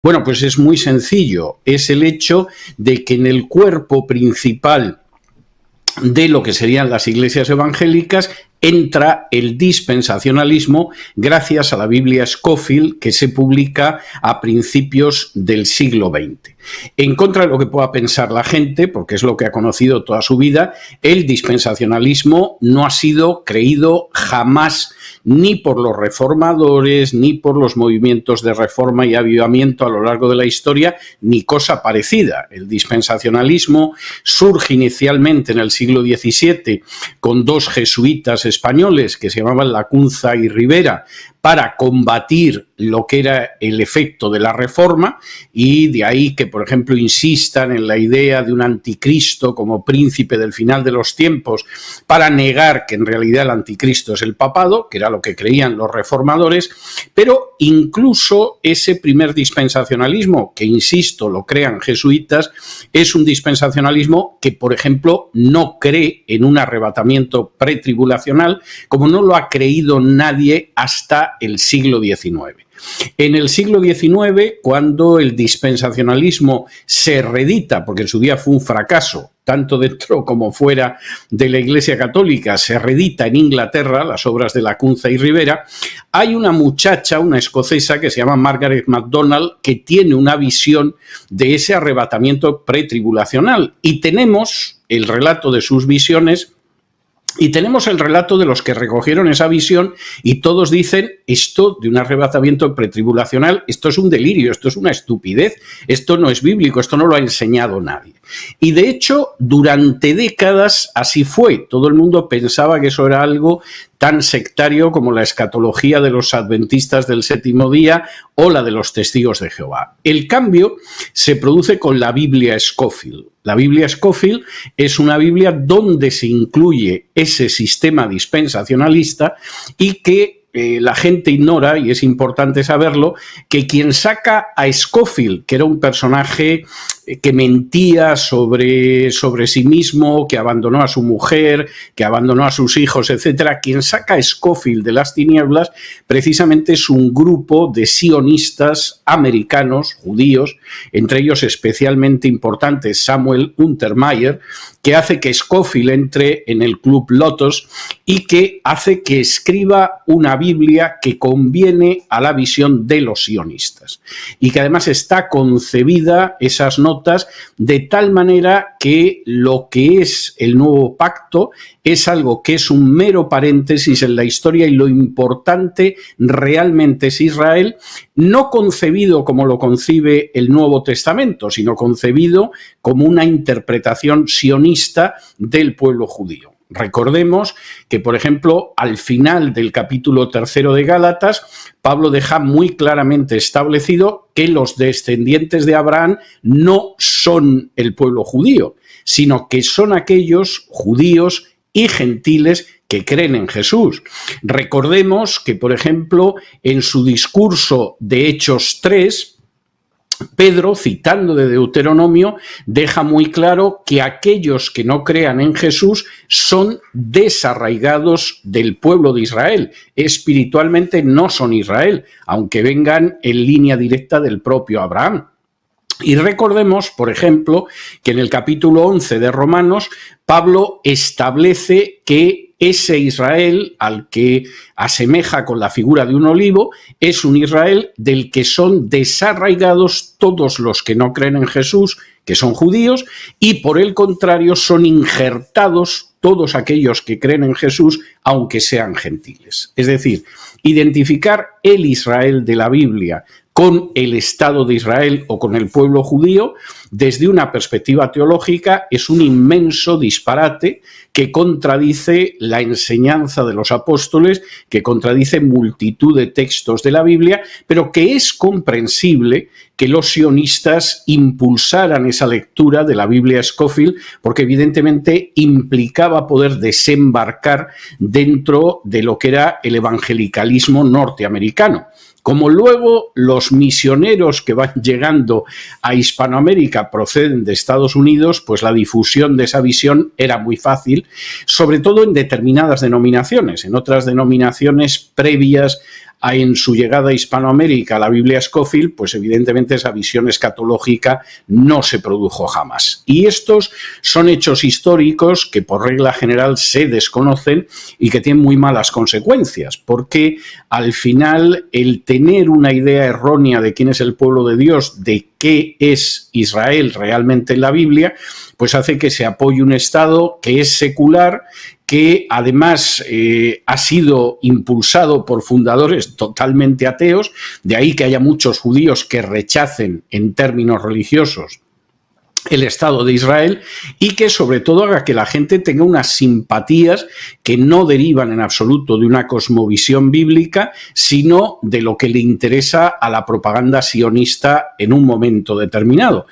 Bueno, pues es muy sencillo. Es el hecho de que en el cuerpo principal de lo que serían las iglesias evangélicas entra el dispensacionalismo gracias a la Biblia Scofield, que se publica a principios del siglo XX. En contra de lo que pueda pensar la gente, porque es lo que ha conocido toda su vida, el dispensacionalismo no ha sido creído jamás ni por los reformadores, ni por los movimientos de reforma y avivamiento a lo largo de la historia, ni cosa parecida. El dispensacionalismo surge inicialmente en el siglo XVII con dos jesuitas españoles que se llamaban Lacunza y Rivera para combatir lo que era el efecto de la reforma, y de ahí que, por ejemplo, insistan en la idea de un anticristo como príncipe del final de los tiempos para negar que en realidad el anticristo es el papado, que era lo que creían los reformadores. Pero incluso ese primer dispensacionalismo, que insisto, lo crean jesuitas, es un dispensacionalismo que, por ejemplo, no cree en un arrebatamiento pretribulacional, como no lo ha creído nadie hasta el siglo XIX. En el siglo XIX, cuando el dispensacionalismo se reedita, porque en su día fue un fracaso, tanto dentro como fuera de la Iglesia Católica, se reedita en Inglaterra las obras de Lacunza y Rivera, hay una muchacha, una escocesa que se llama Margaret MacDonald, que tiene una visión de ese arrebatamiento pretribulacional, y tenemos el relato de sus visiones. Y tenemos el relato de los que recogieron esa visión, y todos dicen: esto de un arrebatamiento pretribulacional, esto es un delirio, esto es una estupidez, esto no es bíblico, esto no lo ha enseñado nadie. Y de hecho, durante décadas así fue. Todo el mundo pensaba que eso era algo tan sectario como la escatología de los adventistas del séptimo día o la de los testigos de Jehová. El cambio se produce con la Biblia Scofield. La Biblia Scofield es una Biblia donde se incluye ese sistema dispensacionalista, y que la gente ignora, y es importante saberlo, que quien saca a Scofield, que era un personaje que mentía sobre sí mismo, que abandonó a su mujer, que abandonó a sus hijos, etcétera, quien saca a Scofield de las tinieblas precisamente es un grupo de sionistas americanos, judíos, entre ellos especialmente importante Samuel Untermyer, que hace que Scofield entre en el Club Lotos y que hace que escriba una Biblia que conviene a la visión de los sionistas, y que además está concebida, esas notas, de tal manera que lo que es el nuevo pacto es algo que es un mero paréntesis en la historia, y lo importante realmente es Israel, no concebido como lo concibe el Nuevo Testamento, sino concebido como una interpretación sionista del pueblo judío. Recordemos que, por ejemplo, al final del capítulo 3 de Gálatas, Pablo deja muy claramente establecido que los descendientes de Abraham no son el pueblo judío, sino que son aquellos judíos y gentiles que creen en Jesús. Recordemos que, por ejemplo, en su discurso de Hechos 3, Pedro, citando de Deuteronomio, deja muy claro que aquellos que no crean en Jesús son desarraigados del pueblo de Israel. Espiritualmente no son Israel, aunque vengan en línea directa del propio Abraham. Y recordemos, por ejemplo, que en el capítulo 11 de Romanos, Pablo establece que ese Israel al que asemeja con la figura de un olivo es un Israel del que son desarraigados todos los que no creen en Jesús, que son judíos, y por el contrario son injertados todos aquellos que creen en Jesús, aunque sean gentiles. Es decir, identificar el Israel de la Biblia con el Estado de Israel o con el pueblo judío, desde una perspectiva teológica, es un inmenso disparate que contradice la enseñanza de los apóstoles, que contradice multitud de textos de la Biblia, pero que es comprensible que los sionistas impulsaran esa lectura de la Biblia Scofield, porque evidentemente implicaba poder desembarcar dentro de lo que era el evangelicalismo norteamericano. Como luego los misioneros que van llegando a Hispanoamérica proceden de Estados Unidos, pues la difusión de esa visión era muy fácil, sobre todo en determinadas denominaciones. En otras denominaciones previas en su llegada a Hispanoamérica la Biblia Scofield, pues evidentemente esa visión escatológica no se produjo jamás. Y estos son hechos históricos que por regla general se desconocen y que tienen muy malas consecuencias, porque al final el tener una idea errónea de quién es el pueblo de Dios, de qué es Israel realmente en la Biblia, pues hace que se apoye un Estado que es secular, que además ha sido impulsado por fundadores totalmente ateos, de ahí que haya muchos judíos que rechacen en términos religiosos el Estado de Israel, y que sobre todo haga que la gente tenga unas simpatías que no derivan en absoluto de una cosmovisión bíblica, sino de lo que le interesa a la propaganda sionista en un momento determinado.